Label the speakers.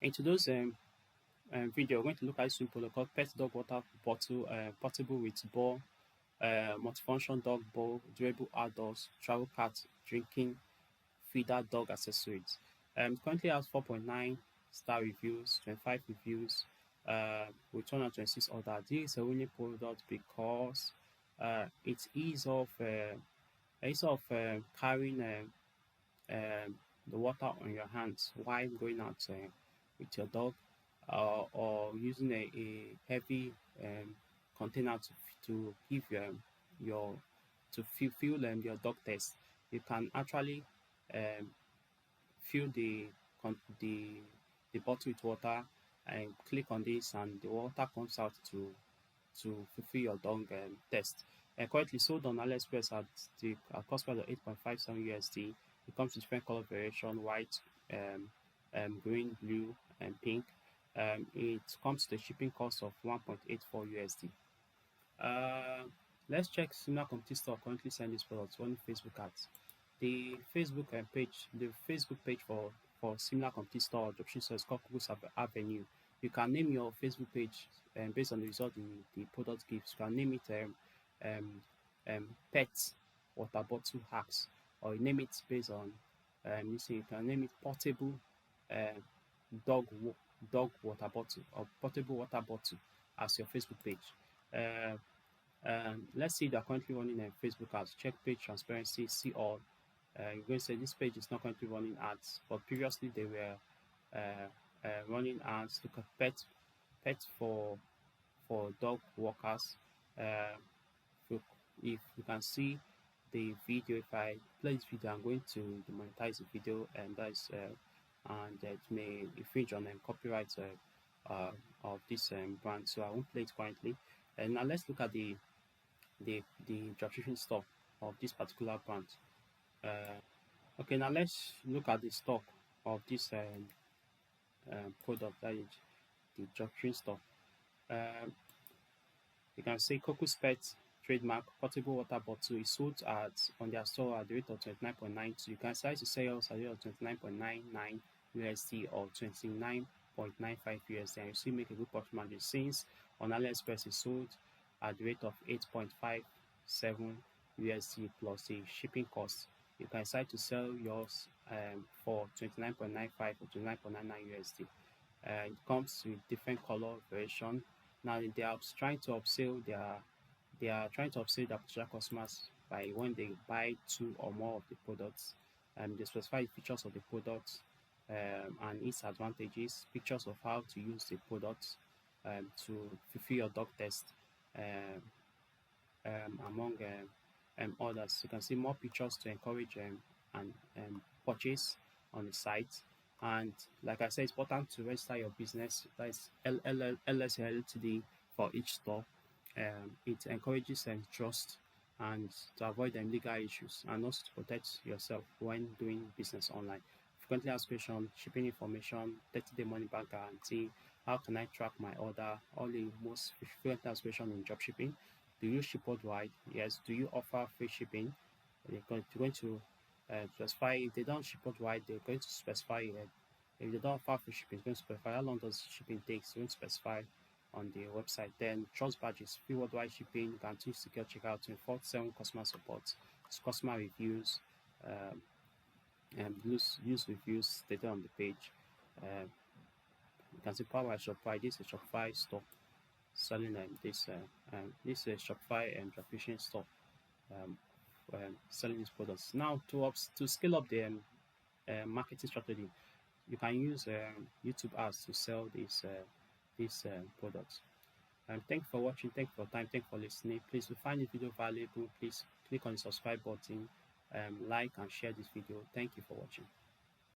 Speaker 1: In today's video, we're going to look at this simple called pet dog water bottle, portable with ball, multifunction dog bowl, durable outdoors, travel cart, drinking, feeder dog accessories. Currently has 4.9 star reviews, 25 reviews, with 226 orders. This is a winning product because it ease of carrying the water on your hands while going out with your dog, or using a heavy container to give your to fuel your dog test. You can actually um, fill the bottle with water and click on this, and the water comes out to fulfill your dog test. Currently sold on AliExpress at the cost price of 8.57 USD. It comes in different color variation: white, um, green, blue, and pink. It comes to the shipping cost of 1.84 USD. Uh, let's check similar competitor currently selling this product on Facebook ads. The Facebook page for similar competitor or dropshipping is called Google's Avenue. You can name your Facebook page based on the result the product gives. You can name it um, pet water bottle hacks, or you name it based on you can name it portable uh, dog water bottle, or portable water bottle as your Facebook page. Uh, let's say they're currently running a Facebook ads. Check page transparency, see all. You're going to say this page is not currently running ads, but previously they were uh, running ads. Look at pets for dog walkers. Uh, if you can see the video, if I play this video, I'm going to demonetize the video, and it may infringe on copyright of this brand, so I won't play it currently. And now let's look at the dropshipping store of this particular brand. Uh, okay, now let's look at the stock of this product, that is the dropshipping store. Um, you can see Coco's Pet trademark portable water bottle is sold at on their store at the rate of 29.92. You can size the sales at the rate of 29.99 USD or 29.95 USD, and you still make a good profit margin, since on AliExpress is sold at the rate of 8.57 USD plus the shipping cost. You can decide to sell yours for 29.95 or 29.99 USD. It comes with different color variation. Now they are trying to upsell their potential customers by when they buy two or more of the products. They specify the features of the products and its advantages, pictures of how to use the products to fulfill your dog test, um, among others. You can see more pictures to encourage and purchase on the site. And like I said, it's important to register your business, that is LLC Ltd, for each store. It encourages trust, and to avoid legal issues, and also to protect yourself when doing business online. Frequently asked questions, shipping information, 30-day money back guarantee, how can I track my order, all the most frequently asked questions in dropshipping. Do you ship worldwide? Yes. Do you offer free shipping? They're going to specify. If they don't ship worldwide, they're going to specify. If they don't offer free shipping, it's going to specify how long does shipping take. It's going to specify on the website. Then trust badges, free worldwide shipping, guarantee secure checkout, 24/7 customer support, customer reviews, um, and use reviews stated on the page. Um, you can see power by Shopify. This is a Shopify store selling this is a Shopify and dropshipping store um, selling these products. Now to scale up the marketing strategy, you can use YouTube ads to sell these products. Thank you for watching. Thank you for your time. Thank you for listening. Please, if you find this video valuable, please click on the subscribe button, like and share this video. Thank you for watching.